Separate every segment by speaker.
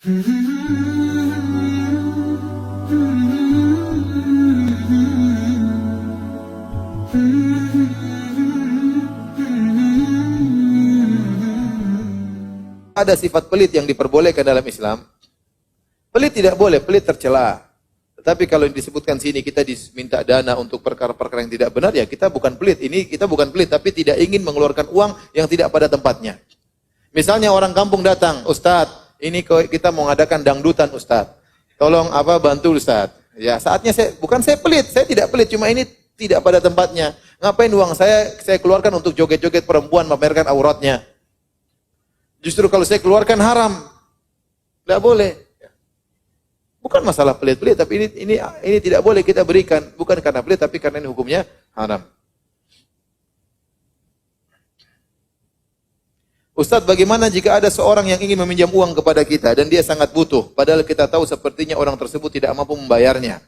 Speaker 1: Ada sifat pelit yang diperbolehkan dalam Islam. Pelit tidak boleh, pelit tercela. Tetapi kalau disebutkan sini kita diminta dana untuk perkara-perkara yang tidak benar, ya kita bukan pelit. Ini kita bukan pelit, tapi tidak ingin mengeluarkan uang yang tidak pada tempatnya. Misalnya orang kampung datang, Ustadz, ini kita mau ngadakan dangdutan Ustadz. Tolong bantu Ustadz. Ya saatnya bukan saya pelit, saya tidak pelit, cuma ini tidak pada tempatnya. Ngapain uang saya keluarkan untuk joget-joget perempuan, memamerkan auratnya. Justru kalau saya keluarkan haram. Tidak boleh. Bukan masalah pelit-pelit, tapi ini tidak boleh kita berikan. Bukan karena pelit, tapi karena ini hukumnya haram. Ustadz, bagaimana jika ada seorang yang ingin meminjam uang kepada kita dan dia sangat butuh, padahal kita tahu sepertinya orang tersebut tidak mampu membayarnya.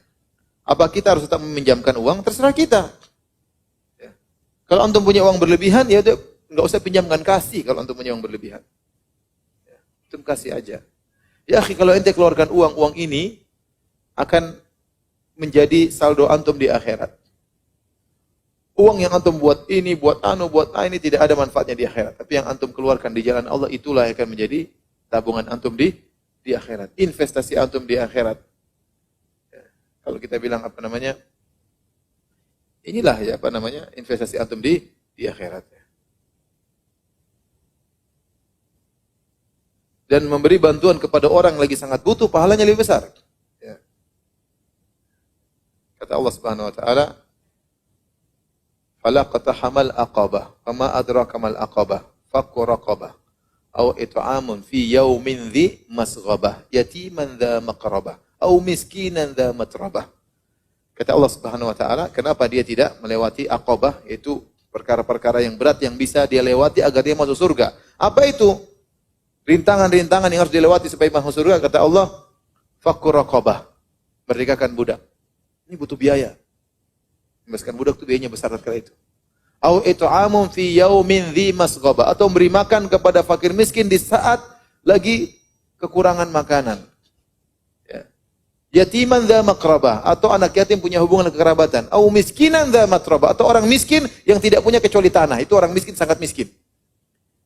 Speaker 1: Apa kita harus tetap meminjamkan uang? Terserah kita. Ya. Kalau antum punya uang berlebihan, ya udah nggak usah pinjamkan, kasih kalau antum punya uang berlebihan. Ya, antum kasih aja. Ya, kalau ente keluarkan uang ini akan menjadi saldo antum di akhirat. Uang yang antum buat ini, buat ini tidak ada manfaatnya di akhirat. Tapi yang antum keluarkan di jalan Allah itulah yang akan menjadi tabungan antum di akhirat. Investasi antum di akhirat. Ya, kalau kita bilang inilah ya investasi antum di akhirat. Dan memberi bantuan kepada orang lagi sangat butuh, pahalanya lebih besar. Ya. Kata Allah Subhanahu wa taala, "Fala qatahamal aqabah, fama adraka mal aqabah, fakku raqabah, aw it'amun fi yaumin dhi masghabah, yatiman dha maqrabah, aw miskinan dha matrabah." Kata Allah Subhanahu wa taala, kenapa dia tidak melewati aqabah, yaitu perkara-perkara yang berat yang bisa dia lewati agar dia masuk surga. Apa itu? Rintangan-rintangan yang harus dilewati supaya masuk surga, kata Allah, fakku raqabah, merdekakan budak. Ini butuh biaya. Membebaskan budak itu biayanya besar sekali itu. Au it'amun fi yaumin dhi masghaba, atau memberi makan kepada fakir miskin di saat lagi kekurangan makanan. Ya. Yatiman dha maqrabah, atau anak yatim punya hubungan kekerabatan. Au miskinan dha matrabah, atau orang miskin yang tidak punya kecuali tanah. Itu orang miskin, sangat miskin.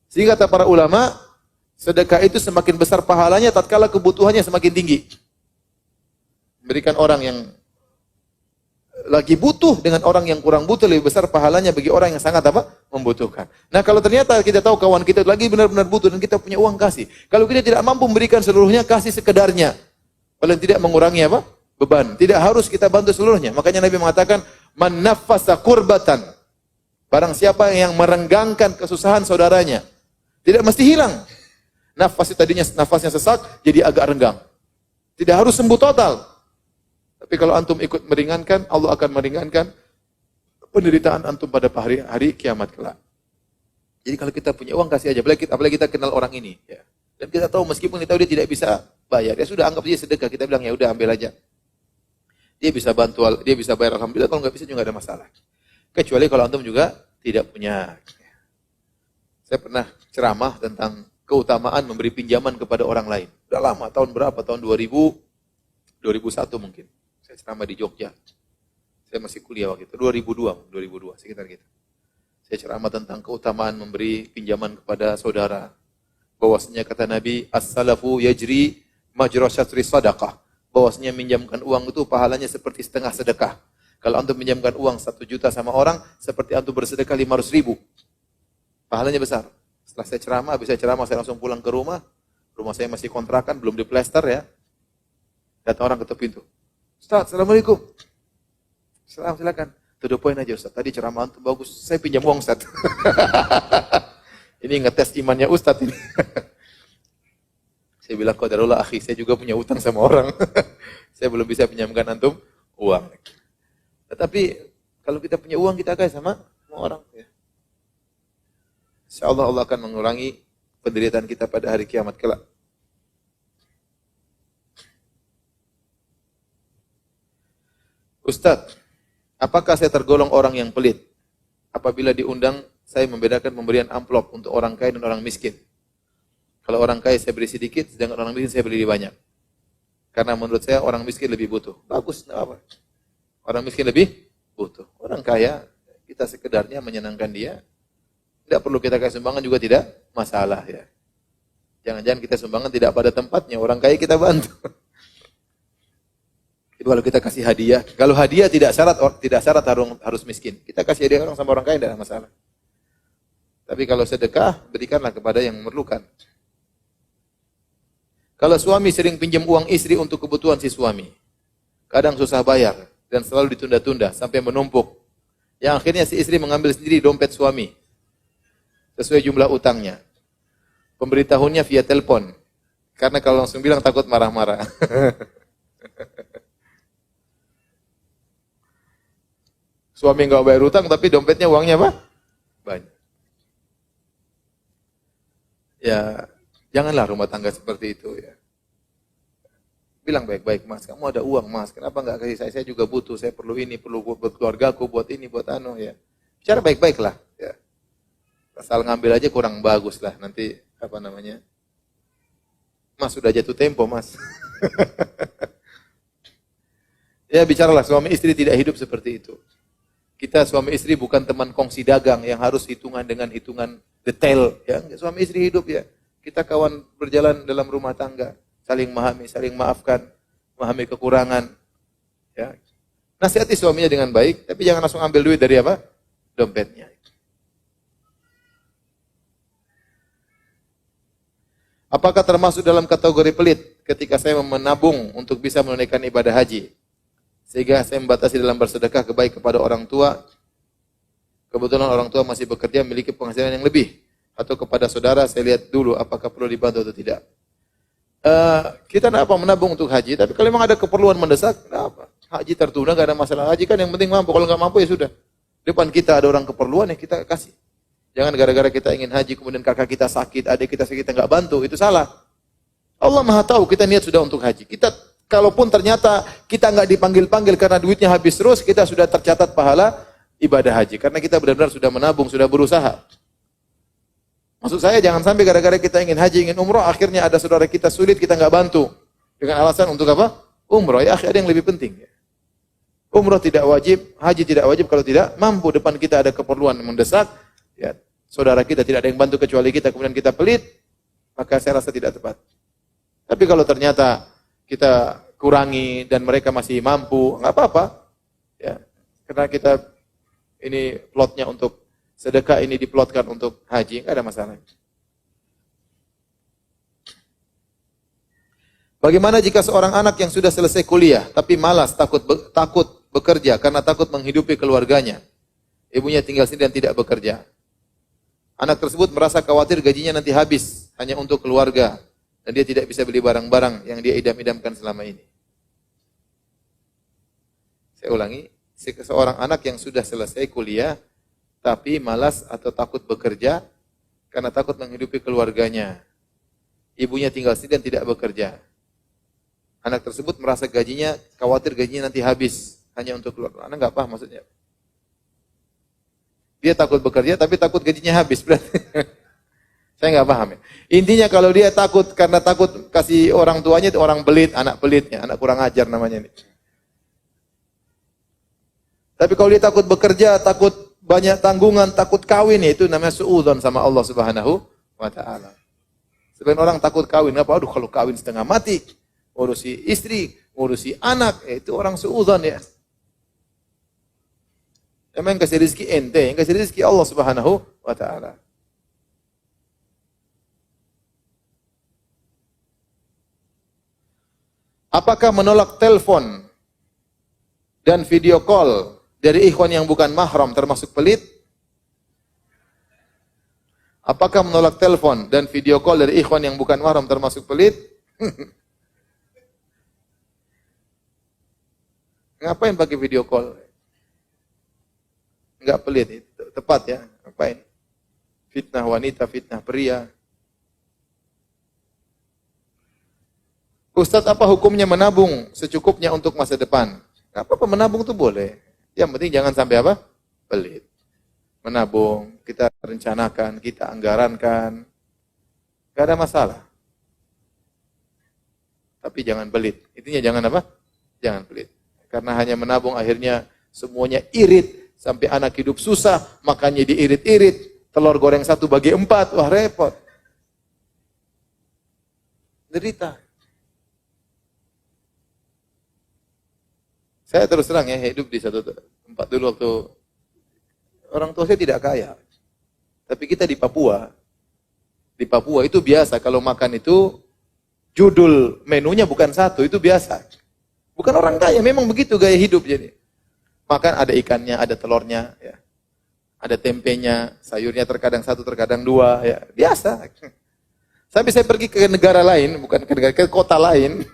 Speaker 1: Sehingga kata para ulama, sedekah itu semakin besar pahalanya tatkala kebutuhannya semakin tinggi. Memberikan orang yang lagi butuh dengan orang yang kurang butuh lebih besar pahalanya bagi orang yang sangat membutuhkan. Nah, kalau ternyata kita tahu kawan kita lagi benar-benar butuh dan kita punya uang, kasih. Kalau kita tidak mampu memberikan seluruhnya, kasih sekedarnya. Paling tidak mengurangi beban. Tidak harus kita bantu seluruhnya. Makanya Nabi mengatakan, "Man naffasa kurbatan." Barang siapa yang merenggangkan kesusahan saudaranya, tidak mesti hilang. Nafasnya sesak, jadi agak renggang. Tidak harus sembuh total. Tapi kalau antum ikut meringankan, Allah akan meringankan penderitaan antum pada hari kiamat kelak. Jadi kalau kita punya uang, kasih aja. Apalagi kita kenal orang ini. Ya. Dan kita tahu meskipun kita tahu dia tidak bisa bayar, ya sudah anggap dia sedekah. Kita bilang, ya udah ambil aja. Dia bisa bantu, dia bisa bayar, alhamdulillah. Kalau nggak bisa juga nggak ada masalah. Kecuali kalau antum juga tidak punya. Saya pernah ceramah tentang keutamaan memberi pinjaman kepada orang lain. Sudah lama, tahun berapa? Tahun 2001 mungkin. Saya ceramah di Jogja. Saya masih kuliah waktu itu. 2002, sekitar gitu. Saya ceramah tentang keutamaan memberi pinjaman kepada saudara. Bahwasanya kata Nabi, as-salafu yajri majra syatri sadaqah. Bahwasanya minjamkan uang itu pahalanya seperti setengah sedekah. Kalau antum minjamkan uang 1 juta sama orang, seperti antum bersedekah 500.000. Pahalanya besar. Setelah saya ceramah, saya langsung pulang ke rumah. Rumah saya masih kontrakan, belum diplester ya. Datang orang ketuk pintu. Ustaz, Assalamualaikum. Silakan. To the point aja Ustaz. Tadi ceramah antum bagus. Saya pinjam uang Ustaz. Ini ngetes imannya Ustaz ini. Saya bilang, qadarullah akhi, saya juga punya utang sama orang. Saya belum bisa pinjamkan antum uang. Tetapi kalau kita punya uang, kita kasih sama orang. Ya. InsyaAllah Allah akan mengurangi penderitaan kita pada hari kiamat kelak. Ustaz, apakah saya tergolong orang yang pelit? Apabila diundang, saya membedakan pemberian amplop untuk orang kaya dan orang miskin. Kalau orang kaya saya beri sedikit, sedangkan orang miskin saya beri banyak. Karena menurut saya orang miskin lebih butuh. Bagus, enggak apa. Orang miskin lebih butuh. Orang kaya, kita sekedarnya menyenangkan dia. Tidak perlu kita kasih sumbangan juga tidak masalah ya. Jangan-jangan kita sumbangan tidak pada tempatnya. Orang kaya kita bantu. Itu kalau kita kasih hadiah. Kalau hadiah tidak syarat harus miskin. Kita kasih hadiah orang sama orang kaya tidak masalah. Tapi kalau sedekah, berikanlah kepada yang memerlukan. Kalau suami sering pinjam uang istri untuk kebutuhan si suami, kadang susah bayar dan selalu ditunda-tunda sampai menumpuk. Yang akhirnya si istri mengambil sendiri dompet suami sesuai jumlah utangnya. Pemberitahunya via telepon. Karena kalau langsung bilang takut marah-marah. Suami enggak bayar utang tapi dompetnya uangnya apa? Banyak. Ya, janganlah rumah tangga seperti itu ya. Bilang baik-baik, Mas, kamu ada uang, Mas. Kenapa enggak kasih saya? Saya juga butuh, saya perlu ini, perlu buat keluargaku, buat ini, buat anu ya. Bicara baik-baik lah ya. Asal ngambil aja kurang bagus lah nanti apa namanya? Mas sudah jatuh tempo, Mas. Ya bicaralah, suami istri tidak hidup seperti itu. Kita suami istri bukan teman kongsi dagang yang harus hitungan dengan hitungan detail. Ya. Suami istri hidup ya. Kita kawan berjalan dalam rumah tangga. Saling memahami, saling maafkan. Memahami kekurangan. Ya. Nasihati suaminya dengan baik, tapi jangan langsung ambil duit dari apa? Dompetnya. Apakah termasuk dalam kategori pelit ketika saya menabung untuk bisa menunaikan ibadah haji? Sehingga saya membatasi dalam bersedekah kebaik kepada orang tua. Kebetulan orang tua masih bekerja memiliki penghasilan yang lebih. Atau kepada saudara saya lihat dulu apakah perlu dibantu atau tidak. Kita tidak apa menabung untuk haji. Tapi kalau memang ada keperluan mendesak, tidak apa. Haji tertunda, tidak ada masalah. Haji kan yang penting mampu. Kalau nggak mampu ya sudah. Depan kita ada orang keperluan ya kita kasih. Jangan gara-gara kita ingin haji kemudian kakak kita sakit, adik kita sakit, kita nggak bantu. Itu salah. Allah Maha tahu kita niat sudah untuk haji. Kita kalaupun ternyata kita nggak dipanggil-panggil karena duitnya habis terus, kita sudah tercatat pahala ibadah haji. Karena kita benar-benar sudah menabung, sudah berusaha. Maksud saya jangan sampai gara-gara kita ingin haji, ingin umroh, akhirnya ada saudara kita sulit, kita nggak bantu. Dengan alasan untuk apa? Umroh. Ya akhirnya ada yang lebih penting. Umroh tidak wajib, haji tidak wajib kalau tidak mampu. Depan kita ada keperluan mendesak, ya, saudara kita tidak ada yang bantu kecuali kita, kemudian kita pelit, maka saya rasa tidak tepat. Tapi kalau ternyata kita kurangi dan mereka masih mampu, nggak apa-apa. Ya, karena kita ini plotnya untuk sedekah, ini diplotkan untuk haji, nggak ada masalah. Bagaimana jika seorang anak yang sudah selesai kuliah tapi malas, takut bekerja karena takut menghidupi keluarganya? Ibunya tinggal sendiri dan tidak bekerja. Anak tersebut merasa khawatir gajinya nanti habis hanya untuk keluarga. Dan dia tidak bisa beli barang-barang yang dia idam-idamkan selama ini. Saya ulangi, seorang anak yang sudah selesai kuliah, tapi malas atau takut bekerja, karena takut menghidupi keluarganya. Ibunya tinggal sendiri dan tidak bekerja. Anak tersebut merasa gajinya, khawatir gajinya nanti habis, hanya untuk keluarga. Anak nggak paham maksudnya. Dia takut bekerja, tapi takut gajinya habis. Berarti saya nggak paham ya. Intinya kalau dia takut karena takut kasih orang tuanya itu orang pelit, anak pelitnya, anak kurang ajar namanya ini. Tapi kalau dia takut bekerja, takut banyak tanggungan, takut kawin, ya itu namanya suudzon sama Allah Subhanahu wa taala. Sebagian orang takut kawin, apa? Aduh kalau kawin setengah mati, ngurusi istri, ngurusi anak, ya itu orang suudzon ya. Emang yang kasih rezeki ente, yang kasih rezeki Allah Subhanahu wa taala. Apakah menolak telepon dan video call dari ikhwan yang bukan mahram termasuk pelit? Apakah menolak telepon dan video call dari ikhwan yang bukan mahram termasuk pelit? Ngapain pakai video call? Enggak pelit, itu tepat ya. Ngapain? Fitnah wanita, fitnah pria. Ustaz, apa hukumnya menabung secukupnya untuk masa depan? Enggak apa-apa, menabung itu boleh. Yang penting jangan sampai apa? Pelit. Menabung, kita rencanakan, kita anggarankan. Gak ada masalah. Tapi jangan pelit. Intinya jangan apa? Jangan pelit. Karena hanya menabung akhirnya semuanya irit. Sampai anak hidup susah, makannya diirit-irit. Telur goreng 1/4, wah repot. Derita. Saya terus terang ya, hidup di satu tempat dulu waktu orang tua saya tidak kaya. Tapi kita di Papua itu biasa kalau makan itu judul menunya bukan satu, itu biasa. Bukan orang kaya, memang begitu gaya hidup jadi. Makan ada ikannya, ada telurnya, ya. Ada tempenya, sayurnya terkadang 1, terkadang 2, ya. Biasa. Sampai saya pergi ke negara lain, bukan ke negara, ke kota lain.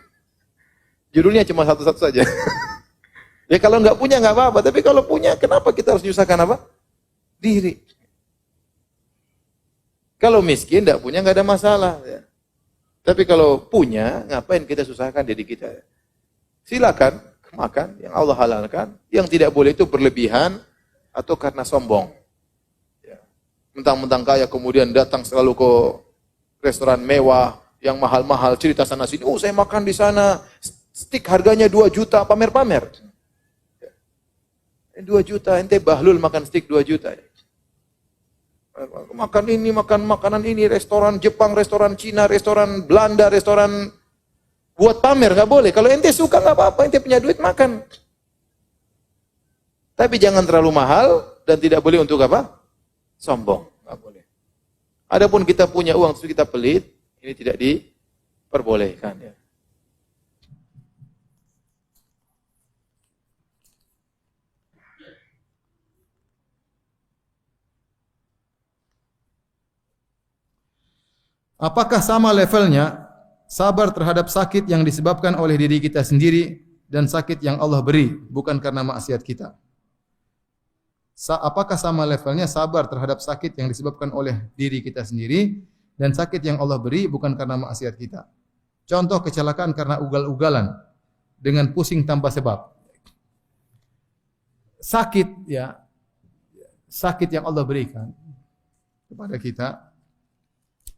Speaker 1: Judulnya cuma satu-satu saja. Ya kalau nggak punya nggak apa-apa, tapi kalau punya kenapa kita harus menyusahkan apa? Diri. Kalau miskin nggak punya nggak ada masalah. Ya. Tapi kalau punya, ngapain kita susahkan diri kita? Ya. Silakan makan yang Allah halalkan, yang tidak boleh itu berlebihan atau karena sombong. Ya. Mentang-mentang kaya kemudian datang selalu ke restoran mewah yang mahal-mahal, cerita sana sini. Oh saya makan di sana, stik harganya 2 juta, pamer-pamer. 2 juta, ente bahlul makan stik 2 juta. Makan ini, makan makanan ini, restoran Jepang, restoran Cina, restoran Belanda, restoran buat pamer, nggak boleh. Kalau ente suka nggak apa-apa, ente punya duit makan. Tapi jangan terlalu mahal dan tidak boleh untuk apa? Sombong, nggak boleh. Adapun kita punya uang terus kita pelit, ini tidak diperbolehkan. Ya.
Speaker 2: Apakah sama levelnya sabar terhadap sakit yang disebabkan oleh diri kita sendiri dan sakit yang Allah beri, bukan karena maksiat kita? Apakah sama levelnya sabar terhadap sakit yang disebabkan oleh diri kita sendiri dan sakit yang Allah beri, bukan karena maksiat kita? Contoh kecelakaan karena ugal-ugalan dengan pusing tanpa sebab. Sakit ya, sakit yang Allah berikan kepada kita,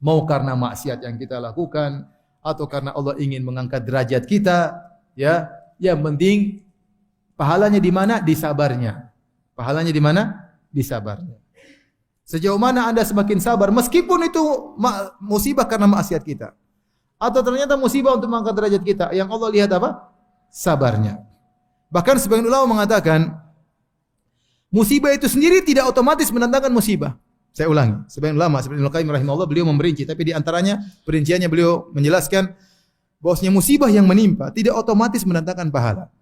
Speaker 2: mau karena maksiat yang kita lakukan atau karena Allah ingin mengangkat derajat kita, ya, yang penting pahalanya di mana? Di sabarnya. Pahalanya di mana? Di sabarnya. Sejauh mana Anda semakin sabar meskipun itu musibah karena maksiat kita. Atau ternyata musibah untuk mengangkat derajat kita, yang Allah lihat apa? Sabarnya. Bahkan sebagian ulama mengatakan musibah itu sendiri tidak otomatis mendatangkan musibah. Saya ulangi, sebagian ulama seperti Ibnu Qayyim rahimahullah beliau memperinci, tapi di antaranya perinciannya beliau menjelaskan bahwasanya musibah yang menimpa tidak otomatis mendatangkan pahala.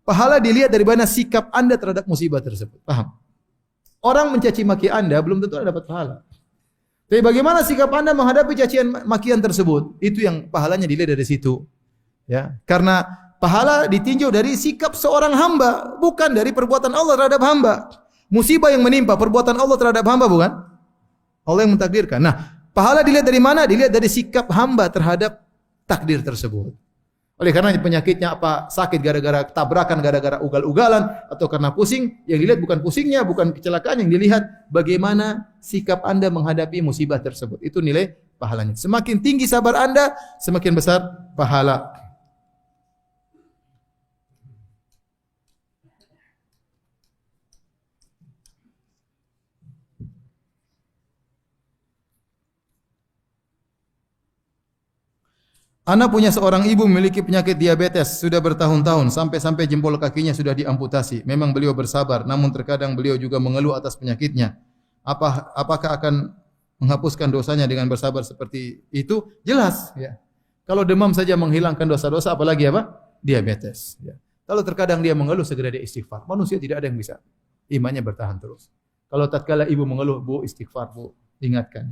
Speaker 2: Pahala dilihat dari mana sikap Anda terhadap musibah tersebut. Paham? Orang mencaci maki Anda belum tentu Anda dapat pahala. Tapi bagaimana sikap Anda menghadapi cacian makian tersebut? Itu yang pahalanya dilihat dari situ. Ya, karena pahala ditinjau dari sikap seorang hamba, bukan dari perbuatan Allah terhadap hamba. Musibah yang menimpa perbuatan Allah terhadap hamba bukan? Allah yang mentakdirkan. Nah, pahala dilihat dari mana? Dilihat dari sikap hamba terhadap takdir tersebut. Oleh karena penyakitnya apa? Sakit gara-gara tabrakan, gara-gara ugal-ugalan, atau karena pusing, yang dilihat bukan pusingnya, bukan kecelakaan, yang dilihat bagaimana sikap Anda menghadapi musibah tersebut. Itu nilai pahalanya. Semakin tinggi sabar Anda, semakin besar pahala. Ana punya seorang ibu memiliki penyakit diabetes sudah bertahun-tahun sampai-sampai jempol kakinya sudah diamputasi. Memang beliau bersabar, namun terkadang beliau juga mengeluh atas penyakitnya. Apakah akan menghapuskan dosanya dengan bersabar seperti itu? Jelas, ya. Kalau demam saja menghilangkan dosa-dosa, apalagi apa? Diabetes. Ya. Kalau terkadang dia mengeluh, segera dia istighfar. Manusia tidak ada yang bisa imannya bertahan terus. Kalau tatkala ibu mengeluh, bu istighfar, bu ingatkan.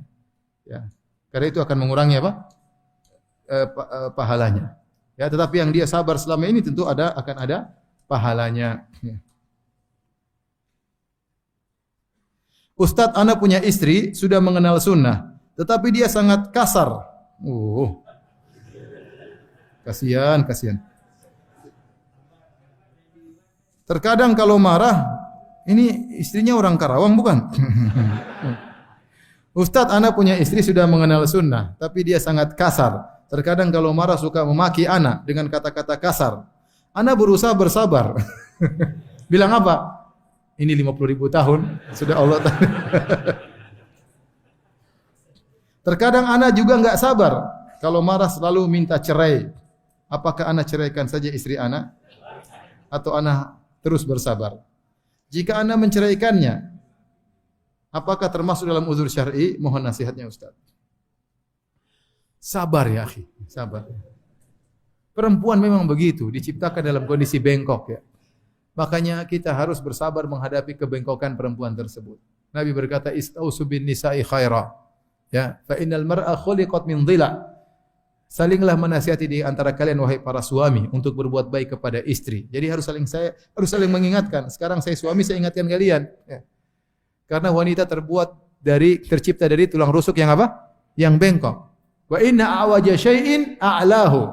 Speaker 2: Ya. Karena itu akan mengurangi apa? Pahalanya. Ya, tetapi yang dia sabar selama ini tentu akan ada pahalanya. Ya. Ustadz, ana punya istri sudah mengenal sunnah, tetapi dia sangat kasar. Kasihan. Terkadang kalau marah, ini istrinya orang Karawang bukan? Ustadz, ana punya istri sudah mengenal sunnah, tapi dia sangat kasar. Terkadang kalau marah suka memaki ana dengan kata-kata kasar. Ana berusaha bersabar. Bilang apa? Ini 50.000 tahun sudah Allah tahu. Terkadang ana juga enggak sabar. Kalau marah selalu minta cerai. Apakah ana ceraikan saja istri ana? Atau ana terus bersabar? Jika ana menceraikannya, apakah termasuk dalam uzur syar'i? Mohon nasihatnya Ustaz. Sabar ya akhi, sabar. Perempuan memang begitu, diciptakan dalam kondisi bengkok ya. Makanya kita harus bersabar menghadapi kebengkokan perempuan tersebut. Nabi berkata, "Istausu bin nisa'i khaira." Ya, fa innal mar'a khuliqat min dhila. Salinglah menasihati di antara kalian wahai para suami untuk berbuat baik kepada istri. Jadi harus saling mengingatkan. Sekarang saya suami, saya ingatkan kalian. Ya. Karena wanita tercipta dari tulang rusuk yang apa? Yang bengkok. Wa inna awaja syai'in a'lahu.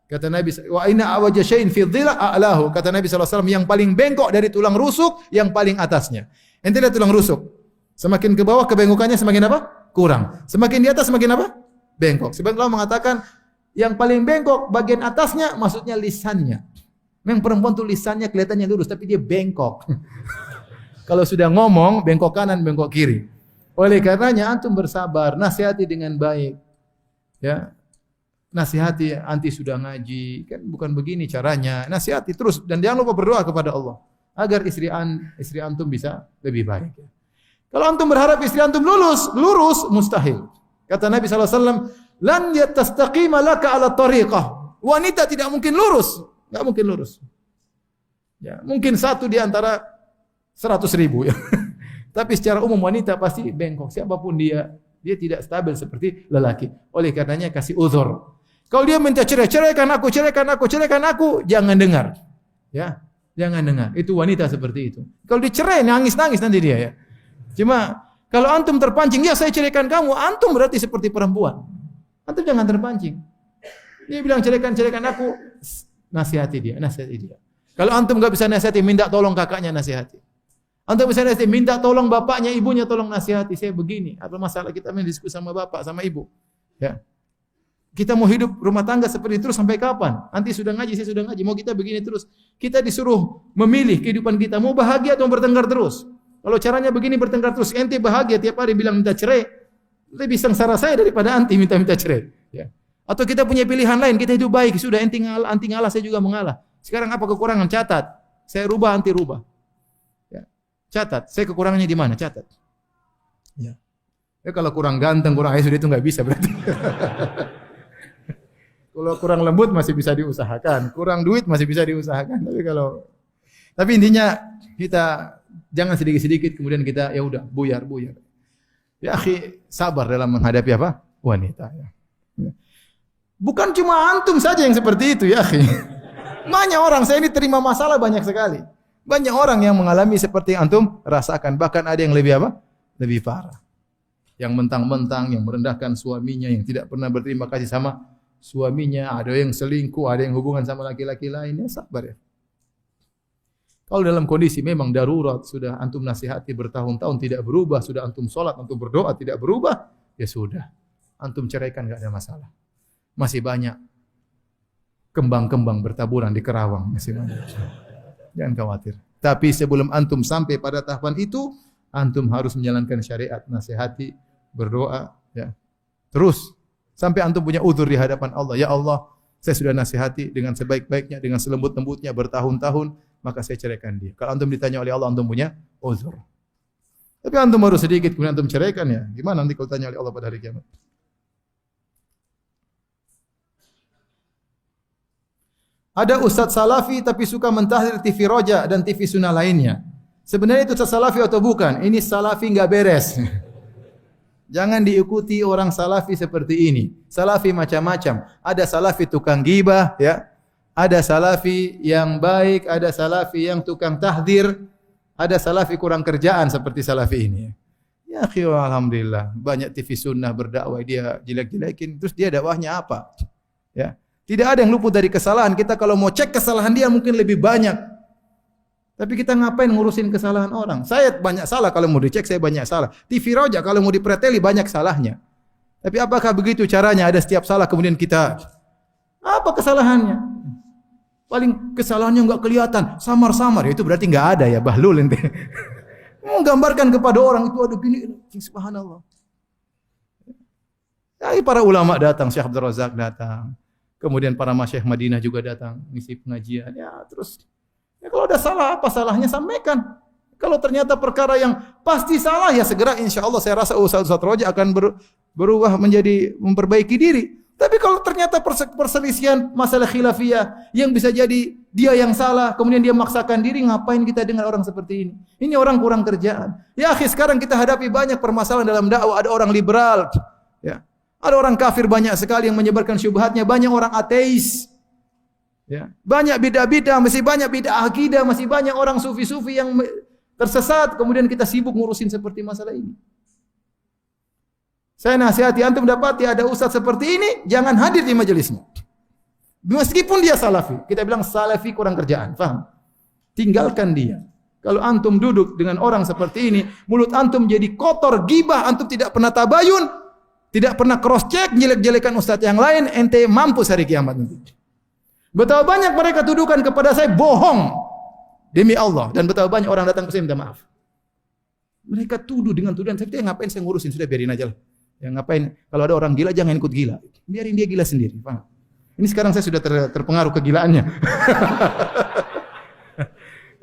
Speaker 2: Kata Nabi, wa inna awaja syai'in fi dhila a'lahu. Kata Nabi SAW, yang paling bengkok dari tulang rusuk, yang paling atasnya. Ente lihat tulang rusuk. Semakin ke bawah kebengkokannya semakin apa? Kurang. Semakin di atas semakin apa? Bengkok. Sebagian ulama mengatakan yang paling bengkok bagian atasnya maksudnya lisannya. Memang perempuan tuh lisannya kelihatannya lurus tapi dia bengkok. Kalau sudah ngomong bengkok kanan, bengkok kiri. Oleh karenanya antum bersabar, nasihati dengan baik. Ya. Nasihati, anti sudah ngaji, kan bukan begini caranya. Nasihati terus dan jangan lupa berdoa kepada Allah agar istri antum bisa lebih baik. Kalau antum berharap istri antum lurus mustahil. Kata Nabi SAW, lan yatastaqima laka ala tariqah. Wanita tidak mungkin lurus. Tidak mungkin lurus. Ya, mungkin satu di antara 100.000. Ya. Tapi secara umum wanita pasti bengkok. Siapapun dia tidak stabil seperti lelaki. Oleh karenanya kasih uzur. Kalau dia minta ceraikan aku, jangan dengar. Ya, jangan dengar. Itu wanita seperti itu. Kalau dicerai, nangis nanti dia ya. Cuma kalau antum terpancing, ya saya ceraikan kamu, antum berarti seperti perempuan. Antum jangan terpancing. Dia bilang ceraikan aku, nasihati dia. Kalau antum enggak bisa nasihati, minta tolong kakaknya nasihati. Antum bisa nasihati, minta tolong bapaknya, ibunya tolong nasihati. Saya begini, apa masalah kita diskusi sama bapak, sama ibu. Ya. Kita mau hidup rumah tangga seperti itu terus sampai kapan? Nanti sudah ngaji, saya sudah ngaji, mau kita begini terus. Kita disuruh memilih kehidupan kita, mau bahagia atau bertengkar terus. Kalau caranya begini bertengkar terus, ente bahagia tiap hari bilang minta cerai, lebih sengsara saya daripada anti minta cerai. Ya. Atau kita punya pilihan lain, kita hidup baik, sudah anti ngalah, saya juga mengalah. Sekarang apa kekurangan? Catat. Saya rubah, anti rubah. Ya. Catat. Saya kekurangannya di mana? Catat. Ya. Ya kalau kurang ganteng, kurang sudah itu nggak bisa berarti. Kalau kurang lembut masih bisa diusahakan, kurang duit masih bisa diusahakan. Tapi intinya kita jangan sedikit-sedikit kemudian kita ya udah buyar. Ya akhi, sabar dalam menghadapi apa? Wanita ya. Bukan cuma antum saja yang seperti itu ya akhi. Banyak orang, saya ini terima masalah banyak sekali. Banyak orang yang mengalami seperti yang antum rasakan, bahkan ada yang lebih apa? Lebih parah. Yang mentang-mentang, yang merendahkan suaminya, yang tidak pernah berterima kasih sama suaminya, ada yang selingkuh, ada yang hubungan sama laki-laki lain, ya sabar ya. Kalau dalam kondisi memang darurat, sudah antum nasihati bertahun-tahun tidak berubah, sudah antum sholat, antum berdoa tidak berubah, ya sudah. Antum ceraikan enggak ada masalah. Masih banyak kembang-kembang bertaburan di Kerawang, masih banyak. Jangan khawatir. Tapi sebelum antum sampai pada tahapan itu, antum harus menjalankan syariat, nasihati, berdoa, ya. Terus sampai antum punya uzur di hadapan Allah. Ya Allah, saya sudah nasihati dengan sebaik-baiknya, dengan selembut-lembutnya bertahun-tahun, maka saya ceraikan dia. Kalau antum ditanya oleh Allah, antum punya uzur. Tapi antum baru sedikit, kemudian antum ceraikan ya. Gimana nanti kalau tanya oleh Allah pada hari kiamat? Ada ustadz salafi tapi suka mentahdir TV Roja dan TV Sunnah lainnya. Sebenarnya itu ustadz salafi atau bukan? Ini salafi enggak beres. Jangan diikuti orang salafi seperti ini. Salafi macam-macam. Ada salafi tukang ghibah, ya. Ada salafi yang baik, ada salafi yang tukang tahdir, ada salafi kurang kerjaan seperti salafi ini. Ya akhi, alhamdulillah, banyak TV Sunnah berdakwah dia jelek-jelekin, terus dia dakwahnya apa? Ya. Tidak ada yang luput dari kesalahan. Kita kalau mau cek kesalahan dia mungkin lebih banyak. Tapi kita ngapain ngurusin kesalahan orang? Saya banyak salah, kalau mau dicek saya banyak salah. TV Roja kalau mau dipreteli banyak salahnya. Tapi apakah begitu caranya? Ada setiap salah kemudian kita apa kesalahannya? Paling kesalahannya enggak kelihatan, samar-samar. Ya itu berarti enggak ada ya, bahlul ente. Menggambarkan kepada orang itu ada gini, subhanallah. Ya, para ulama datang, Syekh Abdul Razak datang. Kemudian para masyayikh Madinah juga datang ngisi pengajian. Ya, terus ya kalau ada salah, apa salahnya sampaikan. Kalau ternyata perkara yang pasti salah, ya segera insya Allah saya rasa Ustaz Roja akan berubah menjadi memperbaiki diri. Tapi kalau ternyata perselisihan masalah khilafiyah yang bisa jadi dia yang salah, kemudian dia memaksakan diri, ngapain kita dengan orang seperti ini? Ini orang kurang kerjaan. Ya akhi, sekarang kita hadapi banyak permasalahan dalam dakwah. Ada orang liberal, ya. Ada orang kafir banyak sekali yang menyebarkan syubhatnya, banyak orang ateis. Ya, banyak bidah-bidah, masih banyak bidah akidah, masih banyak orang sufi-sufi yang tersesat, kemudian kita sibuk ngurusin seperti masalah ini. Saya nasihati antum dapati ada ustaz seperti ini, jangan hadir di majelisnya. Meskipun dia salafi, kita bilang salafi kurang kerjaan, paham? Tinggalkan dia. Kalau antum duduk dengan orang seperti ini, mulut antum jadi kotor, gibah, antum tidak pernah tabayun, tidak pernah cross check, jelek-jelekan ustaz yang lain, ente mampus hari kiamat nanti. Betapa banyak mereka tuduhkan kepada saya bohong demi Allah, dan betapa banyak orang datang ke saya minta maaf. Mereka tuduh dengan tuduhan, saya ngapain saya ngurusin, sudah biarin aja lah. Ya ngapain, kalau ada orang gila jangan ikut gila. Biarin dia gila sendiri, paham? Ini sekarang saya sudah terpengaruh kegilaannya.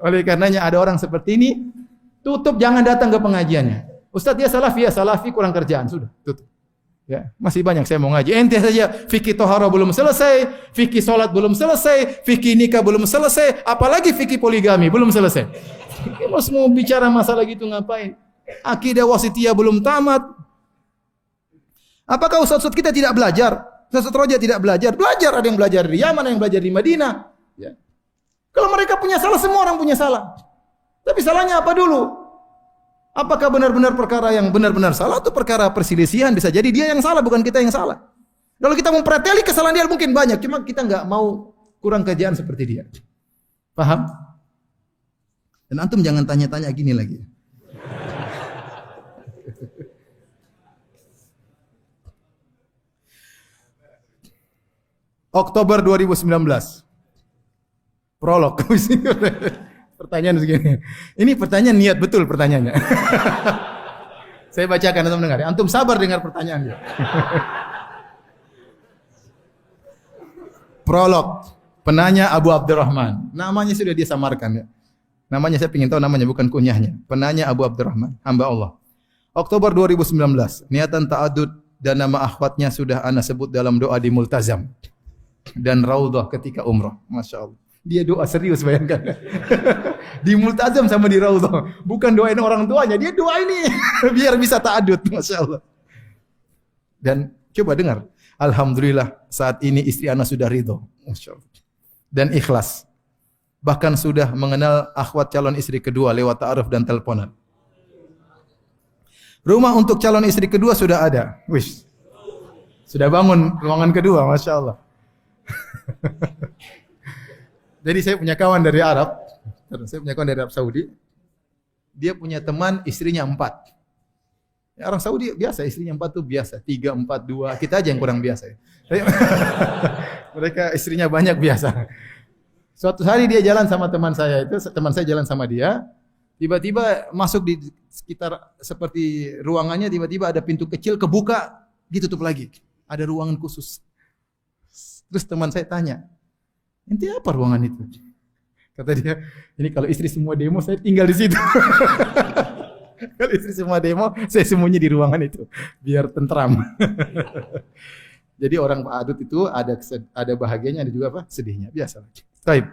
Speaker 2: Oleh karenanya ada orang seperti ini, tutup, jangan datang ke pengajiannya. Ustaz dia salafi kurang kerjaan, sudah tutup. Ya, masih banyak saya mau ngaji. Ente saja fikih tohara belum selesai, fikih salat belum selesai, fikih nikah belum selesai, apalagi fikih poligami belum selesai. Mas mau bicara masalah gitu ngapain? Akidah wasitiyah belum tamat. Apakah ustaz-ustaz kita tidak belajar? Ustaz Roja tidak belajar? Belajar, ada yang belajar di Yaman, ada yang belajar di Madinah. Ya. Kalau mereka punya salah, semua orang punya salah. Tapi salahnya apa dulu? Apakah benar-benar perkara yang benar-benar salah atau perkara perselisihan? Bisa jadi dia yang salah, bukan kita yang salah. Kalau kita mempreteli kesalahan dia mungkin banyak, cuma kita enggak mau kurang kerjaan seperti dia. Paham? Dan antum jangan tanya-tanya gini lagi. Oktober 2019. Prolog. Pertanyaan segini. Ini pertanyaan niat betul pertanyaannya. Saya bacakan, antum dengar. Antum sabar dengar pertanyaannya. Prolog. Penanya Abu Abdurrahman. Namanya sudah dia samarkan ya. Namanya saya ingin tahu namanya, bukan kunyahnya. Penanya Abu Abdurrahman, hamba Allah. Oktober 2019. Niatan ta'adud dan nama akhwatnya sudah ana sebut dalam doa di Multazam dan Raudhah ketika umrah. Masya Allah. Dia doa serius, bayangkan. Di Multazam sama di Raudhah. Bukan doain orang tuanya, dia doa ini biar bisa ta'adud. Masya Allah. Dan coba dengar. Alhamdulillah saat ini istri ana sudah ridho. Masya Allah. Dan ikhlas. Bahkan sudah mengenal akhwat calon istri kedua lewat ta'aruf dan teleponan. Rumah untuk calon istri kedua sudah ada. Wish. Sudah bangun ruangan kedua, Masya Allah. Jadi saya punya kawan dari Arab, Saudi. Dia punya teman istrinya 4. Ya, orang Saudi biasa, istrinya 4 tuh biasa, 3, 4, 2. Kita aja yang kurang biasa. Ya. Mereka istrinya banyak biasa. Suatu hari dia jalan sama teman saya jalan sama dia. Tiba-tiba masuk di sekitar seperti ruangannya, tiba-tiba ada pintu kecil kebuka, ditutup lagi. Ada ruangan khusus. Terus teman saya tanya, "Ente apa ruangan itu?" Kata dia, "Ini kalau istri semua demo saya tinggal di situ." Kalau istri semua demo, saya sembunyi di ruangan itu biar tentram. Jadi orang adut itu ada bahagianya, ada juga apa? Sedihnya, biasa. Baik.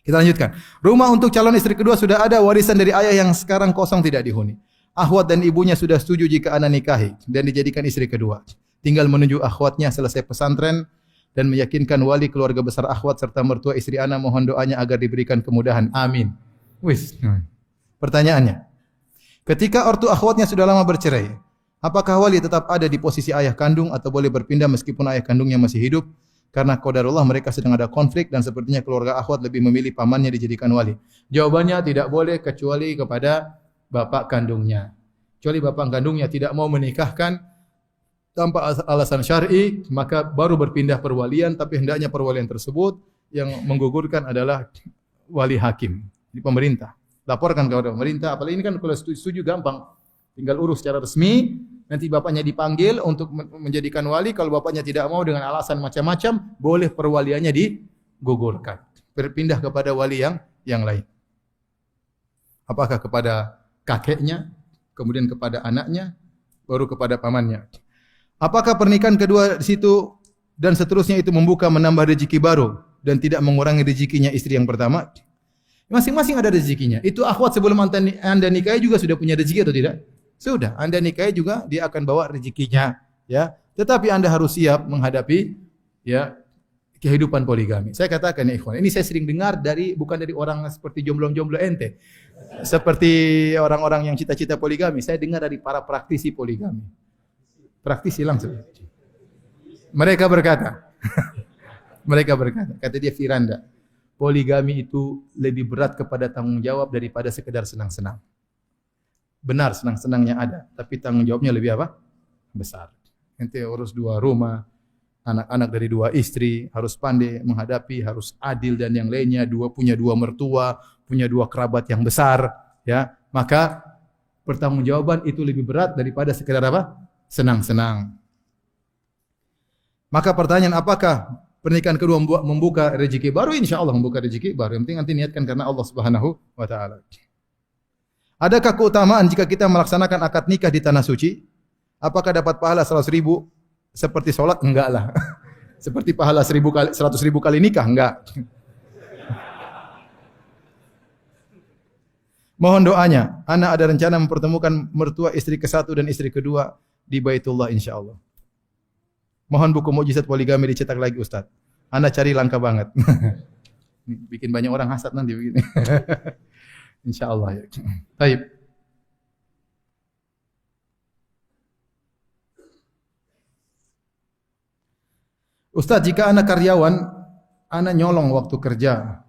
Speaker 2: Kita lanjutkan. Rumah untuk calon istri kedua sudah ada, warisan dari ayah yang sekarang kosong tidak dihuni. Akhwat dan ibunya sudah setuju jika ana nikahi dan dijadikan istri kedua. Tinggal menunjuk akhwatnya selesai pesantren dan meyakinkan wali keluarga besar akhwat serta mertua istri ana, mohon doanya agar diberikan kemudahan. Amin. Wis. Pertanyaannya, ketika ortu akhwatnya sudah lama bercerai, apakah wali tetap ada di posisi ayah kandung atau boleh berpindah meskipun ayah kandungnya masih hidup? karena qadarullah mereka sedang ada konflik dan sepertinya keluarga akhwat lebih memilih pamannya dijadikan wali. Jawabannya tidak boleh kecuali kepada bapak kandungnya. Kecuali bapak kandungnya tidak mau menikahkan tanpa alasan syar'i, maka baru berpindah perwalian, tapi hendaknya perwalian tersebut yang menggugurkan adalah wali hakim, di pemerintah. Laporkan kepada pemerintah, apalagi ini kan kalau setuju gampang. Tinggal urus secara resmi, nanti bapaknya dipanggil untuk menjadikan wali. Kalau bapaknya tidak mau dengan alasan macam-macam, boleh perwaliannya digugurkan. Berpindah kepada wali yang lain. Apakah kepada kakeknya, kemudian kepada anaknya, baru kepada pamannya. Apakah pernikahan kedua di situ dan seterusnya itu membuka menambah rezeki baru dan tidak mengurangi rezekinya istri yang pertama? Masing-masing ada rezekinya. Itu akhwat sebelum anda nikahi juga sudah punya rezeki atau tidak? Sudah, anda nikahi juga dia akan bawa rezekinya, ya. Tetapi anda harus siap menghadapi ya kehidupan poligami. Saya katakan ya ikhwan, ini saya sering dengar bukan dari orang seperti jomblo-jomblo ente. Seperti orang-orang yang cita-cita poligami, saya dengar dari para praktisi poligami. Praktisi langsung. Mereka berkata, kata dia Firanda, poligami itu lebih berat kepada tanggung jawab daripada sekedar senang-senang. Benar senang-senangnya ada, tapi tanggung jawabnya lebih apa? Besar. Ente urus 2 rumah, anak-anak dari 2 istri, harus pandai menghadapi, harus adil dan yang lainnya, punya 2 mertua, punya 2 kerabat yang besar, ya. Maka pertanggungjawaban itu lebih berat daripada sekedar apa? Senang-senang. Maka pertanyaan, apakah pernikahan kedua membuka rezeki baru? Insya Allah membuka rezeki baru. Yang penting nanti niatkan karena Allah Subhanahu wa taala. Adakah keutamaan jika kita melaksanakan akad nikah di tanah suci? Apakah dapat pahala 100.000 seperti sholat? Enggak lah. Seperti pahala 100.000 kali nikah? Enggak. Mohon doanya. Ana ada rencana mempertemukan mertua istri ke-1 dan istri kedua di Baitullah insyaallah. Mohon buku mukjizat poligami dicetak lagi Ustaz. Ana cari langka banget. Bikin banyak orang hasad nanti begini. Insyaallah ya. Baik. Ustaz, jika ana karyawan, ana nyolong waktu kerja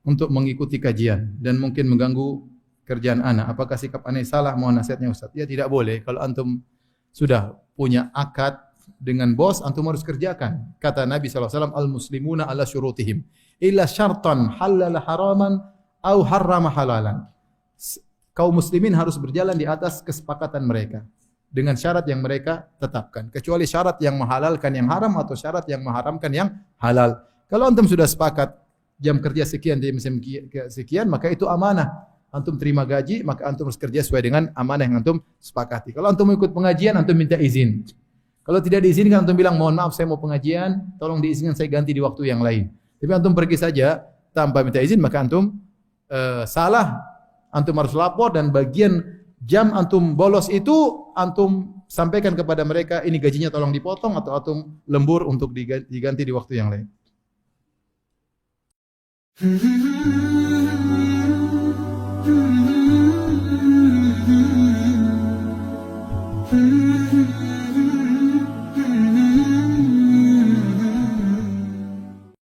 Speaker 2: untuk mengikuti kajian dan mungkin mengganggu kerjaan ana, apakah sikap ana salah? Mohon nasihatnya Ustaz. Ya tidak boleh. Kalau antum sudah punya akad dengan bos, antum harus kerjakan. Kata Nabi SAW, al-muslimuna ala syurutihim illa syartan halala haraman au harrama halalan. Kaum muslimin harus berjalan di atas kesepakatan mereka dengan syarat yang mereka tetapkan, kecuali syarat yang menghalalkan yang haram atau syarat yang mengharamkan yang halal. Kalau antum sudah sepakat jam kerja sekian, jam sekian, maka itu amanah. Antum terima gaji, maka antum harus kerja sesuai dengan amanah yang antum sepakati. Kalau antum ikut pengajian, antum minta izin. Kalau tidak diizinkan, antum bilang, mohon maaf saya mau pengajian, tolong diizinkan saya ganti di waktu yang lain. Tapi antum pergi saja tanpa minta izin, maka antum salah. Antum harus lapor dan bagian jam antum bolos itu antum sampaikan kepada mereka, ini gajinya tolong dipotong atau antum lembur untuk diganti di waktu yang lain.